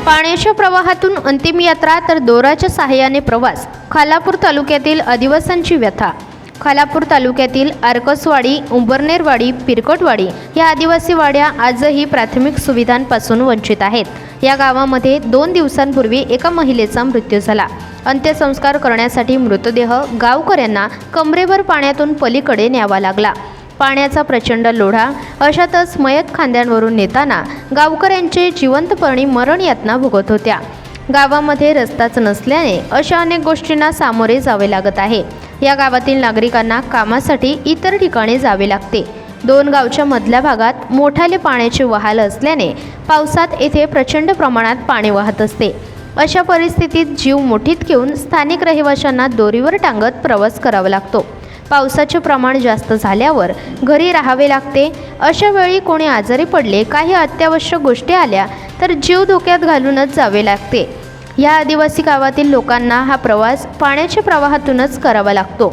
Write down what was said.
पाण्याच्या प्रवाहातून अंतिम यात्रा तर दोराच्या सहाय्याने प्रवास। खालापूर तालुक्यातील आदिवासींची व्यथा। खालापूर तालुक्यातील आरकसवाडी, उंबरनेरवाडी, पिरकोटवाडी या आदिवासी वाड्या आजही प्राथमिक सुविधांपासून वंचित आहेत। या गावामध्ये 2 दिवसांपूर्वी एका महिलेचा मृत्यू झाला। अंत्यसंस्कार करण्यासाठी मृतदेह गावकऱ्यांना कमरेभर पाण्यातून पलीकडे न्यावा लागला। पाण्याचा प्रचंड लोढा, अशातच मयत खांद्यांवरून नेताना गावकऱ्यांचे जिवंतपणी मरण यातना भोगत होत्या। गावामध्ये रस्ताच नसल्याने अशा अनेक गोष्टींना सामोरे जावे लागत आहे। या गावातील नागरिकांना कामासाठी इतर ठिकाणी जावे लागते। 2 गावच्या मधल्या भागात मोठाले पाण्याचे वहाल असल्याने पावसात येथे प्रचंड प्रमाणात पाणी वाहत असते। अशा परिस्थितीत जीव मुठीत घेऊन स्थानिक रहिवाशांना दोरीवर टांगत प्रवास करावा लागतो। पावसाचे प्रमाण जास्त झाल्यावर घरी राहावे लागते। अशा वेळी कोणी आजारी पडले, काही अत्यावश्यक गोष्टी आल्या तर जीव धोक्यात घालूनच जावे लागते। या आदिवासी गावातील लोकांना हा प्रवास पाण्याच्या प्रवाहातूनच करावा लागतो।